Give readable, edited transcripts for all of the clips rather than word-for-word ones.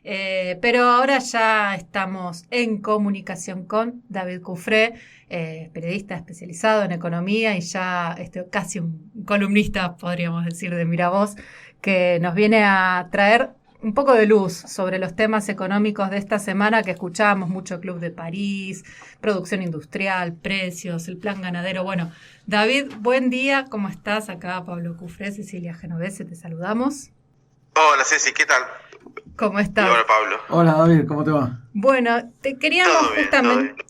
Pero ahora ya estamos en comunicación con David Cufré, periodista especializado en economía y ya casi un columnista, podríamos decir, de Miravoz, que nos viene a traer un poco de luz sobre los temas económicos de esta semana que escuchábamos mucho: Club de París, producción industrial, precios, el plan ganadero. Bueno, David, buen día, ¿cómo estás? Acá Pablo Cufré, Cecilia Genovese, te saludamos. Hola Ceci, ¿qué tal? ¿Cómo estás? Hola Pablo. Hola David, ¿cómo te va? Bueno, te queríamos Todo bien, justamente...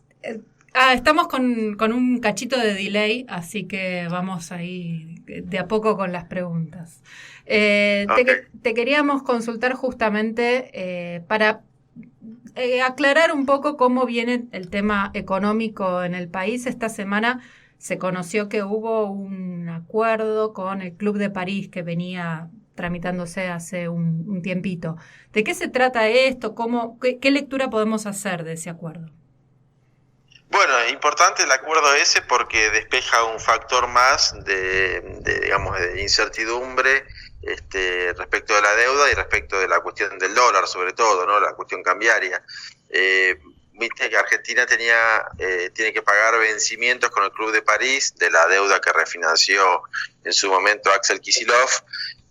estamos con un cachito de delay, así que vamos ahí de a poco con las preguntas. Okay. Te queríamos consultar justamente para aclarar un poco cómo viene el tema económico en el país. Esta semana se conoció que hubo un acuerdo con el Club de París que venía tramitándose hace un tiempito. ¿De qué se trata esto? ¿Qué lectura podemos hacer de ese acuerdo? Bueno, es importante el acuerdo ese porque despeja un factor más digamos, de incertidumbre respecto de la deuda y respecto de la cuestión del dólar, sobre todo, ¿no? La cuestión cambiaria. Viste que Argentina tiene que pagar vencimientos con el Club de París de la deuda que refinanció en su momento Axel Kicillof,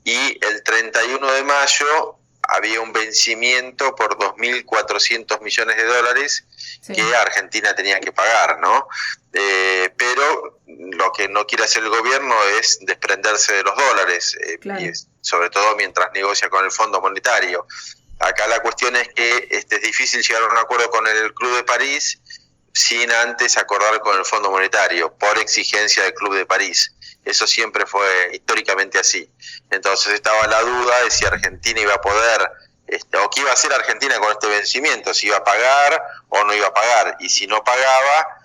y el 31 de mayo había un vencimiento por 2.400 millones de dólares sí, que Argentina tenía que pagar, ¿no? Pero lo que no quiere hacer el gobierno es desprenderse de los dólares, claro, y sobre todo mientras negocia con el Fondo Monetario. Acá la cuestión es que es difícil llegar a un acuerdo con el Club de París sin antes acordar con el Fondo Monetario, por exigencia del Club de París. Eso siempre fue históricamente así. Entonces estaba la duda de si Argentina iba a poder, o qué iba a hacer Argentina con este vencimiento, si iba a pagar o no iba a pagar. Y si no pagaba,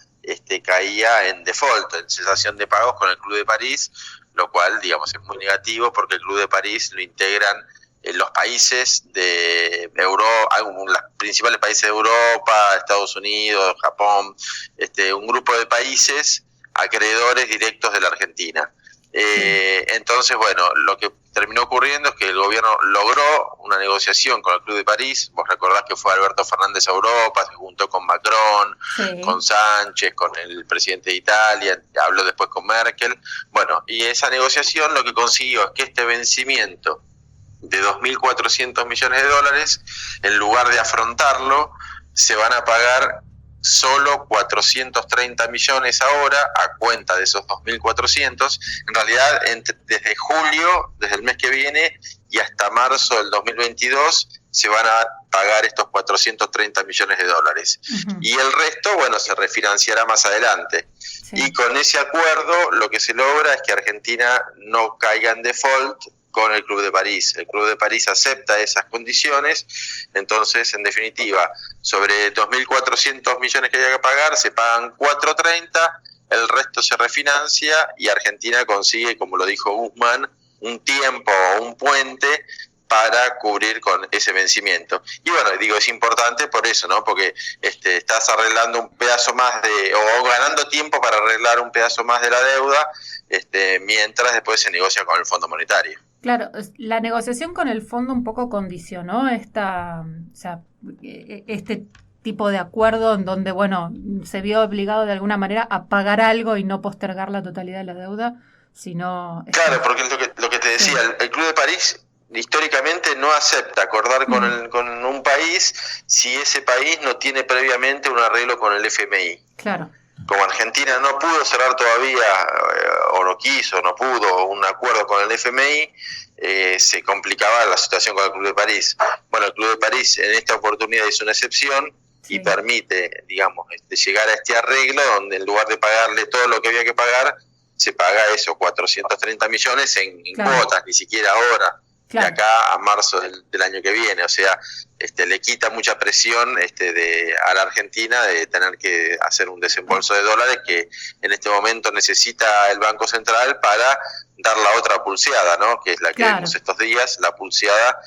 caía en default, en cesación de pagos con el Club de París, lo cual, digamos, es muy negativo porque el Club de París lo integran los países de Europa, los principales países de Europa, Estados Unidos, Japón, un grupo de países acreedores directos de la Argentina. Entonces, bueno, lo que terminó ocurriendo es que el gobierno logró una negociación con el Club de París. Vos recordás que fue Alberto Fernández a Europa, se juntó con Macron, sí, con Sánchez, con el presidente de Italia, habló después con Merkel. Bueno, y esa negociación lo que consiguió es que este vencimiento de 2.400 millones de dólares, en lugar de afrontarlo, se van a pagar solo 430 millones ahora a cuenta de esos 2.400. En realidad, desde julio, desde el mes que viene y hasta marzo del 2022, se van a pagar estos 430 millones de dólares. Uh-huh. Y el resto, bueno, se refinanciará más adelante. Sí. Y con ese acuerdo, lo que se logra es que Argentina no caiga en default con el Club de París. El Club de París acepta esas condiciones, entonces, en definitiva, sobre 2.400 millones que haya que pagar, se pagan 430, el resto se refinancia y Argentina consigue, como lo dijo Guzmán, un tiempo o un puente para cubrir con ese vencimiento. Y bueno, digo, es importante por eso, ¿no? Porque estás arreglando un pedazo más o ganando tiempo para arreglar un pedazo más de la deuda, mientras después se negocia con el Fondo Monetario. Claro, la negociación con el fondo un poco condicionó este tipo de acuerdo en donde, bueno, se vio obligado de alguna manera a pagar algo y no postergar la totalidad de la deuda, sino... Claro, porque es lo que te decía, sí, el Club de París históricamente no acepta acordar con un país si ese país no tiene previamente un arreglo con el FMI. Claro. Como Argentina no pudo cerrar todavía, o no quiso, no pudo, un acuerdo con el FMI, se complicaba la situación con el Club de París. Bueno, el Club de París en esta oportunidad hizo una excepción, sí, y permite, digamos, llegar a este arreglo donde en lugar de pagarle todo lo que había que pagar, se paga eso, 430 millones en claro, cuotas, ni siquiera ahora. Claro. De acá a marzo del año que viene, o sea, le quita mucha presión a la Argentina de tener que hacer un desembolso de dólares que en este momento necesita el Banco Central para dar la otra pulseada, ¿no? Que es la que claro, vemos estos días, la pulseada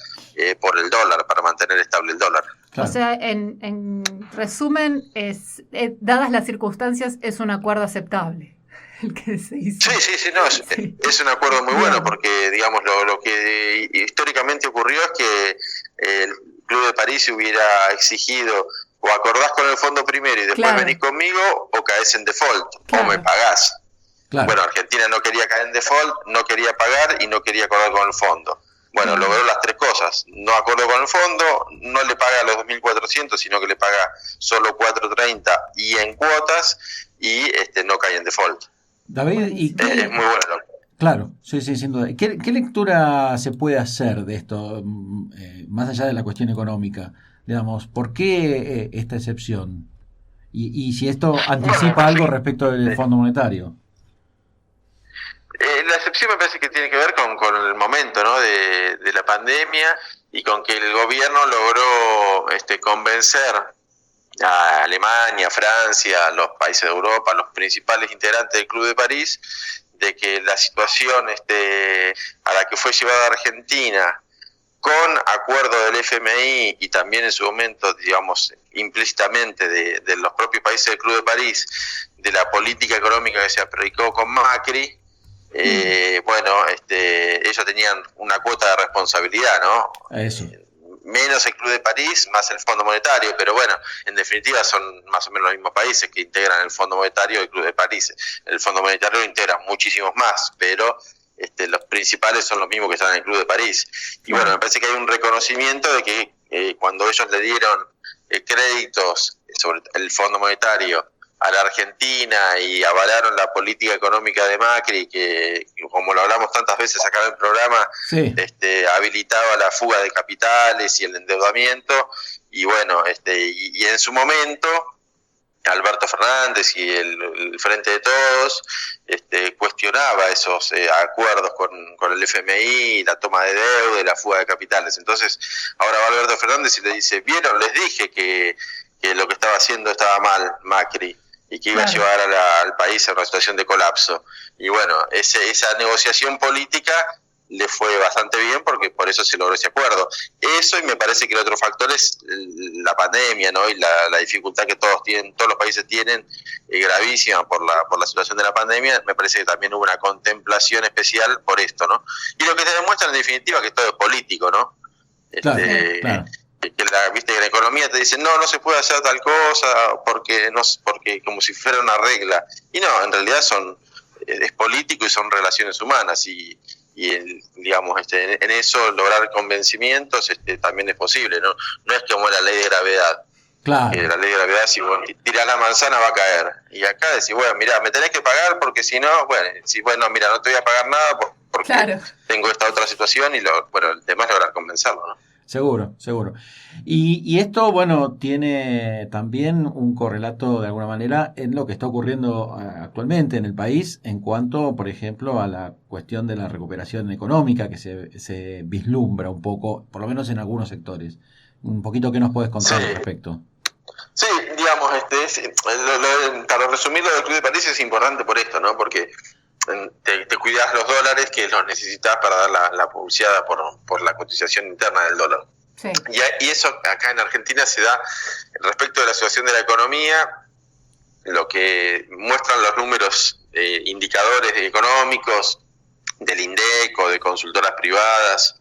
por el dólar, para mantener estable el dólar. Claro. O sea, en resumen, dadas las circunstancias, es un acuerdo aceptable. El que se hizo. Sí, no, es un acuerdo muy bueno porque, digamos, lo que históricamente ocurrió es que Club de París hubiera exigido o acordás con el fondo primero y después venís conmigo, o caes en default, o me pagás. Claro. Bueno, Argentina no quería caer en default, no quería pagar y no quería acordar con el fondo. Bueno, logró las tres cosas. No acordó con el fondo, no le paga los 2.400, sino que le paga solo 430 y en cuotas, y no cae en default. David, ¿y qué? Es muy bueno. Claro, sí, sin duda. ¿Qué lectura se puede hacer de esto, más allá de la cuestión económica? Digamos, ¿por qué esta excepción? Y si esto anticipa algo respecto del Fondo Monetario. La excepción me parece que tiene que ver con el momento, ¿no?, de la pandemia, y con que el gobierno logró convencer a Alemania, Francia, los países de Europa, los principales integrantes del Club de París, de que la situación a la que fue llevada Argentina, con acuerdo del FMI y también en su momento, digamos, implícitamente de los propios países del Club de París, de la política económica que se aplicó con Macri, ellos tenían una cuota de responsabilidad, ¿no? Eso. Menos el Club de París, más el Fondo Monetario, pero bueno, en definitiva son más o menos los mismos países que integran el Fondo Monetario y el Club de París. El Fondo Monetario lo integra muchísimos más, pero los principales son los mismos que están en el Club de París. Y bueno, me parece que hay un reconocimiento de que cuando ellos le dieron créditos sobre el Fondo Monetario a la Argentina y avalaron la política económica de Macri, que como lo hablamos tantas veces acá en el programa, sí, habilitaba la fuga de capitales y el endeudamiento, y bueno, y en su momento Alberto Fernández y el Frente de Todos cuestionaba esos acuerdos con el FMI, la toma de deuda y la fuga de capitales. Entonces ahora va Alberto Fernández y le dice: ¿vieron? Les dije que lo que estaba haciendo estaba mal Macri, y que iba a llevar al país a una situación de colapso. Y bueno, esa negociación política le fue bastante bien, porque por eso se logró ese acuerdo. Eso, y me parece que el otro factor es la pandemia, ¿no? Y la dificultad que todos los países tienen, gravísima por la situación de la pandemia. Me parece que también hubo una contemplación especial por esto, ¿no? Y lo que te demuestra en definitiva que todo es político, ¿no? Claro. Viste que en la economía te dicen no se puede hacer tal cosa porque como si fuera una regla, y no, en realidad es político y son relaciones humanas, y digamos en eso lograr convencimientos también es posible, no es como la ley de gravedad. Claro. La ley de gravedad, si vos tirás la manzana va a caer, y acá decís, bueno, mira, me tenés que pagar porque si no, mira, no te voy a pagar nada porque tengo esta otra situación, y el tema es lograr convencerlo, ¿no? Seguro. Y esto, bueno, tiene también un correlato de alguna manera en lo que está ocurriendo actualmente en el país en cuanto, por ejemplo, a la cuestión de la recuperación económica que se vislumbra un poco, por lo menos en algunos sectores. Un poquito, ¿qué nos puedes contar al respecto? Sí, digamos, para resumir, lo del Club de París es importante por esto, ¿no? Porque te cuidas los dólares que los necesitas para dar la publicidad por la cotización interna del dólar. Sí. Y eso acá en Argentina se da respecto de la situación de la economía. Lo que muestran los números, indicadores económicos del INDEC o de consultoras privadas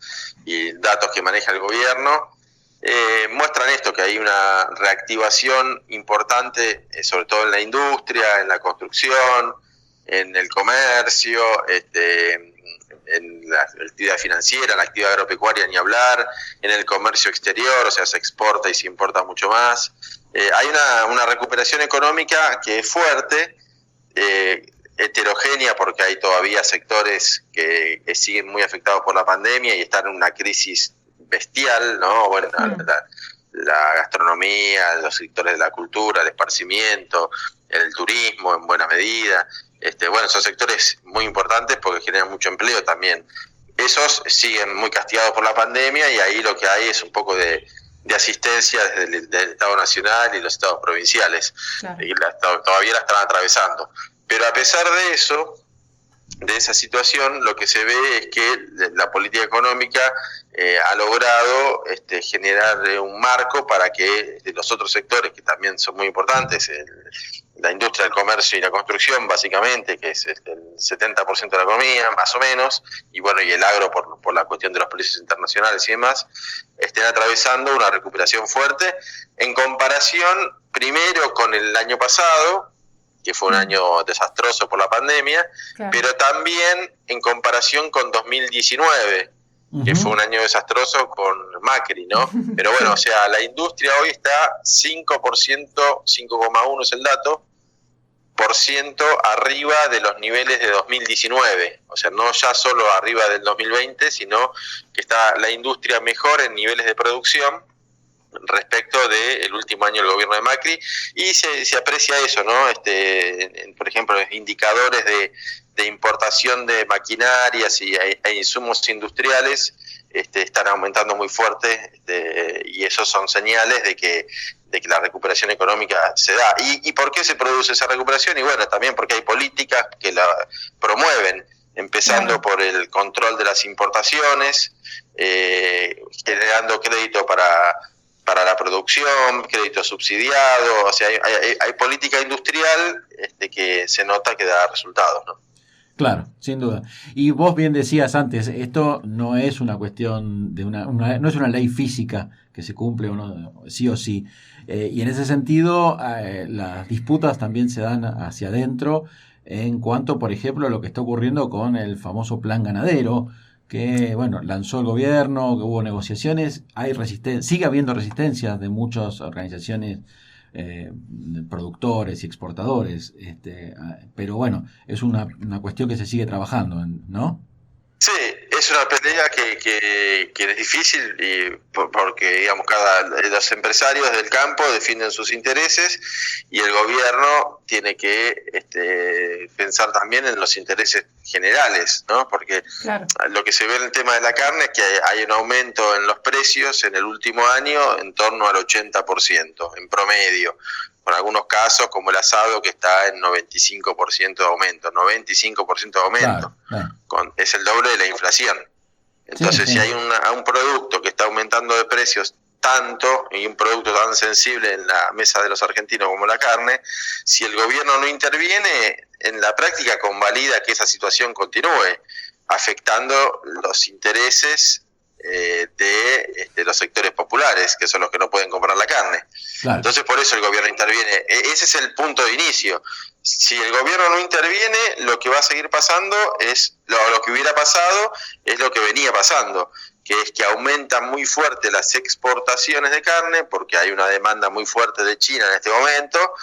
y datos que maneja el gobierno, muestran esto, que hay una reactivación importante, sobre todo en la industria, en la construcción, en el comercio, en la actividad financiera, la actividad agropecuaria ni hablar, en el comercio exterior, o sea, se exporta y se importa mucho más. Hay una recuperación económica que es fuerte, heterogénea, porque hay todavía sectores que siguen muy afectados por la pandemia y están en una crisis bestial, ¿no? Bueno, la gastronomía, los sectores de la cultura, el esparcimiento, el turismo en buena medida. Son sectores muy importantes porque generan mucho empleo también. Esos siguen muy castigados por la pandemia, y ahí lo que hay es un poco de asistencia desde el Estado Nacional y los estados provinciales. Claro. Y todavía la están atravesando. Pero a pesar de eso, de esa situación, lo que se ve es que la política económica ha logrado generar un marco para que los otros sectores, que también son muy importantes, la industria del comercio y la construcción, básicamente, que es el 70% de la economía, más o menos, y bueno, y el agro por la cuestión de los precios internacionales y demás, estén atravesando una recuperación fuerte en comparación, primero, con el año pasado, que fue un año desastroso por la pandemia, claro, pero también en comparación con 2019, que fue un año desastroso con Macri, ¿no? Pero bueno, o sea, la industria hoy está 5%, 5,1 es el dato, por ciento arriba de los niveles de 2019. O sea, no ya solo arriba del 2020, sino que está la industria mejor en niveles de producción respecto del último año del gobierno de Macri, y se aprecia eso, ¿no? Por ejemplo, indicadores de importación de maquinarias e insumos industriales están aumentando muy fuerte, y esos son señales de que la recuperación económica se da. ¿Y por qué se produce esa recuperación? Y bueno, también porque hay políticas que la promueven, empezando por el control de las importaciones, generando crédito para la producción, crédito subsidiado, o sea, hay política industrial que se nota que da resultados, ¿no? Claro, sin duda. Y vos bien decías antes, esto no es una cuestión de no es una ley física que se cumple o no, sí o sí. Y en ese sentido, las disputas también se dan hacia adentro en cuanto, por ejemplo, a lo que está ocurriendo con el famoso plan ganadero, que bueno, lanzó el gobierno, que hubo negociaciones, hay sigue habiendo resistencias de muchas organizaciones productores y exportadores, pero bueno, es una cuestión que se sigue trabajando, ¿no? Sí, es una pelea que es difícil porque digamos los empresarios del campo defienden sus intereses y el gobierno tiene que pensar también en los intereses generales, ¿no? Porque claro, lo que se ve en el tema de la carne es que hay un aumento en los precios en el último año en torno al 80% en promedio, con algunos casos como el asado que está en 95% de aumento, 95% de aumento, claro. Es el doble de la inflación. Entonces, sí. Si hay un producto que está aumentando de precios tanto, y un producto tan sensible en la mesa de los argentinos como la carne, si el gobierno no interviene, en la práctica convalida que esa situación continúe, afectando los intereses de los sectores populares, que son los que no pueden comprar la carne. Claro. Entonces, por eso el gobierno interviene. Ese es el punto de inicio. Si el gobierno no interviene, lo que va a seguir pasando es lo que hubiera pasado, es lo que venía pasando, que es que aumentan muy fuerte las exportaciones de carne, porque hay una demanda muy fuerte de China en este momento,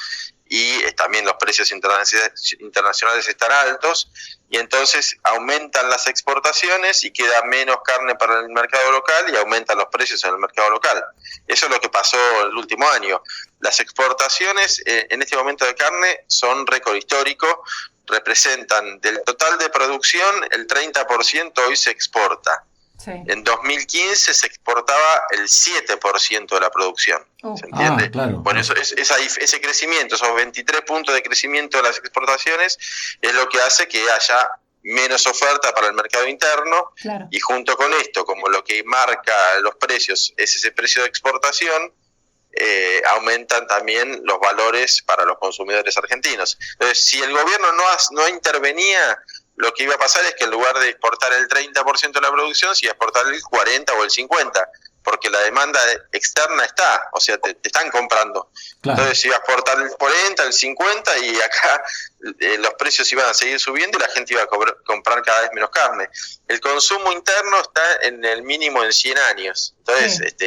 y también los precios internacionales están altos, y entonces aumentan las exportaciones y queda menos carne para el mercado local y aumentan los precios en el mercado local. Eso es lo que pasó el último año. Las exportaciones en este momento de carne son récord histórico, representan del total de producción el 30% hoy se exporta. Sí. En 2015 se exportaba el 7% de la producción. ¿Se entiende? Claro. Bueno, ese crecimiento, esos 23 puntos de crecimiento de las exportaciones, es lo que hace que haya menos oferta para el mercado interno. Claro. Y junto con esto, como lo que marca los precios es ese precio de exportación, aumentan también los valores para los consumidores argentinos. Entonces, si el gobierno no intervenía, lo que iba a pasar es que en lugar de exportar el 30% de la producción, se iba a exportar el 40 o el 50%, porque la demanda externa está, o sea, te están comprando. Claro. Entonces se iba a exportar el 40, el 50%, y acá los precios iban a seguir subiendo y la gente iba a comprar cada vez menos carne. El consumo interno está en el mínimo en 100 años. Entonces, sí.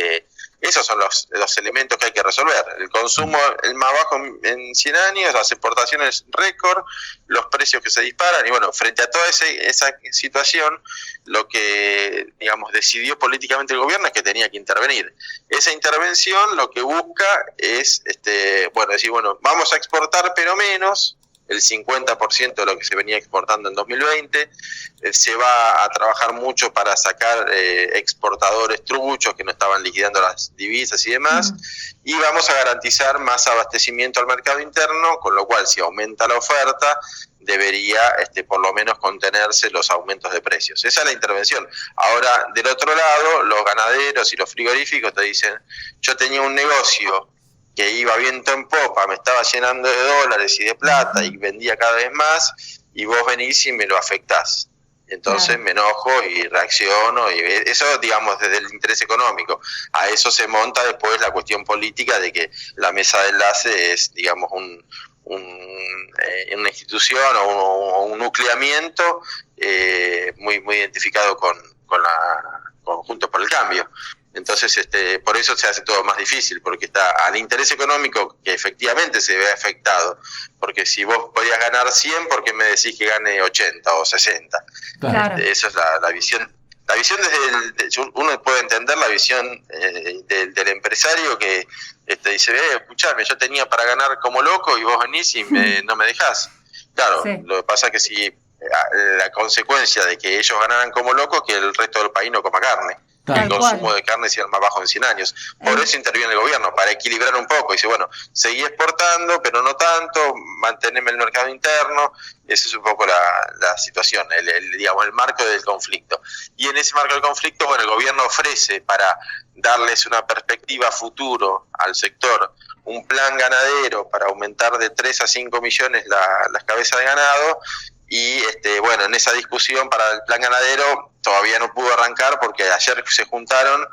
Esos son los elementos que hay que resolver. El consumo, el más bajo en 100 años, las exportaciones récord, los precios que se disparan. Y bueno, frente a toda esa situación, lo que, digamos, decidió políticamente el gobierno es que tenía que intervenir. Esa intervención lo que busca es, decir, vamos a exportar pero menos, el 50% de lo que se venía exportando en 2020, se va a trabajar mucho para sacar exportadores truchos que no estaban liquidando las divisas y demás, y vamos a garantizar más abastecimiento al mercado interno, con lo cual si aumenta la oferta, debería por lo menos contenerse los aumentos de precios. Esa es la intervención. Ahora, del otro lado, los ganaderos y los frigoríficos te dicen, yo tenía un negocio que iba viento en popa, me estaba llenando de dólares y de plata y vendía cada vez más, y vos venís y me lo afectás. Entonces me enojo y reacciono, y eso, digamos, desde el interés económico. A eso se monta después la cuestión política de que la mesa de enlace es, digamos, una institución o un nucleamiento muy identificado con Juntos por el Cambio. Entonces, por eso se hace todo más difícil, porque está al interés económico, que efectivamente se ve afectado. Porque si vos podías ganar 100, ¿por qué me decís que gane 80 o 60? Claro. Esa es la visión. La visión uno puede entender la visión del empresario que dice, escuchame, yo tenía para ganar como loco y vos venís y no me dejás. Claro, sí. Lo que pasa es que si la consecuencia de que ellos ganaran como locos, que el resto del país no coma carne. El consumo de carne sea el más bajo en 100 años. Por eso interviene el gobierno, para equilibrar un poco. Dice, bueno, seguí exportando, pero no tanto, manteneme el mercado interno. Esa es un poco la situación, digamos, el marco del conflicto. Y en ese marco del conflicto, bueno, el gobierno ofrece, para darles una perspectiva futuro al sector, un plan ganadero para aumentar de 3 a 5 millones las cabezas de ganado. Y bueno, en esa discusión para el plan ganadero todavía no pudo arrancar, porque ayer se juntaron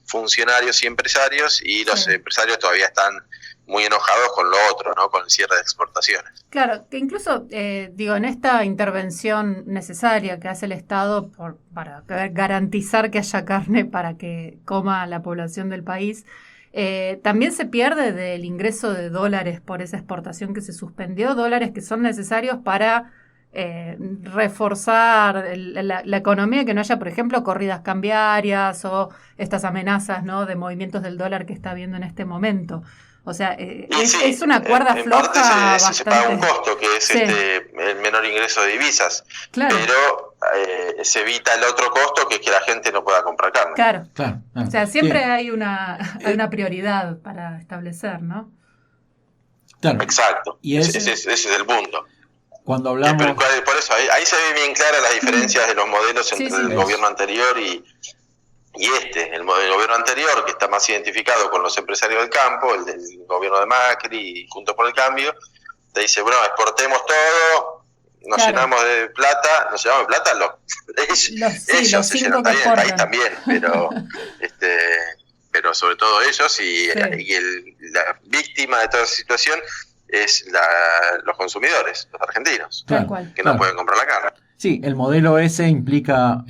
funcionarios y empresarios, y los empresarios todavía están muy enojados con lo otro, ¿no? Con el cierre de exportaciones. Claro, que incluso, en esta intervención necesaria que hace el Estado para garantizar que haya carne para que coma la población del país, también se pierde del ingreso de dólares por esa exportación que se suspendió, dólares que son necesarios para reforzar la economía, que no haya, por ejemplo, corridas cambiarias o estas amenazas, ¿no?, de movimientos del dólar que está habiendo en este momento. O sea, es una cuerda floja. Se paga un costo, que es el menor ingreso de divisas, claro. Pero se evita el otro costo, que es que la gente no pueda comprar carne. Claro. O sea, siempre hay una prioridad para establecer, ¿no? Claro. Exacto, ese es el punto. Cuando hablamos... Por eso, ahí se ve bien clara las diferencias de los modelos entre el gobierno anterior y el gobierno anterior, que está más identificado con los empresarios del campo, el del gobierno de Macri y Juntos por el Cambio, te dice, bueno, exportemos todo, nos llenamos de plata, ellos se llenan también, el país también, pero sobre todo ellos, y la víctima de toda esa situación es los consumidores, los argentinos, que no pueden comprar la carne. Sí, el modelo ese implica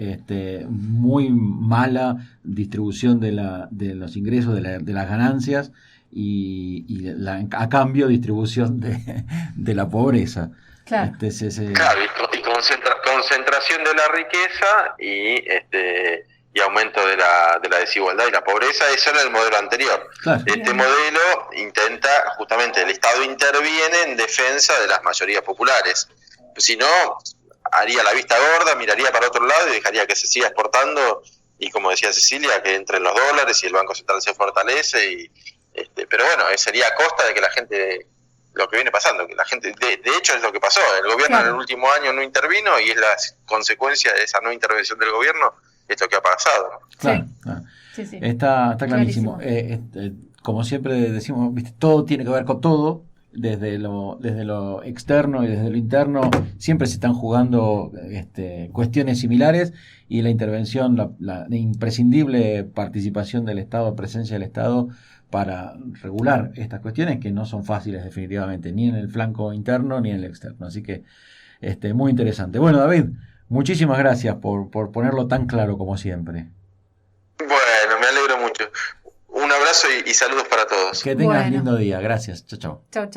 muy mala distribución de los ingresos, de las ganancias, y a cambio distribución de la pobreza. Claro, y concentración de la riqueza y aumento de la desigualdad y la pobreza. Eso era el modelo anterior. Claro. Este modelo intenta, justamente, el Estado interviene en defensa de las mayorías populares. Si no, haría la vista gorda, miraría para otro lado y dejaría que se siga exportando, y como decía Cecilia, que entren los dólares y el Banco Central se fortalece. Pero bueno, sería a costa de que la gente... Lo que viene pasando, que la gente, de hecho es lo que pasó, el gobierno en el último año no intervino, y es la consecuencia de esa no intervención del gobierno esto que ha pasado, ¿no? Claro. Sí. Está clarísimo. Como siempre decimos, ¿viste? Todo tiene que ver con todo, desde lo externo y desde lo interno, siempre se están jugando cuestiones similares, y la intervención, la imprescindible participación del Estado, presencia del Estado, para regular estas cuestiones, que no son fáciles definitivamente, ni en el flanco interno ni en el externo. Así que muy interesante. Bueno, David, muchísimas gracias por ponerlo tan claro como siempre. Bueno, me alegro mucho. Un abrazo y saludos para todos. Que tengas lindo día. Gracias. Chau. Chau.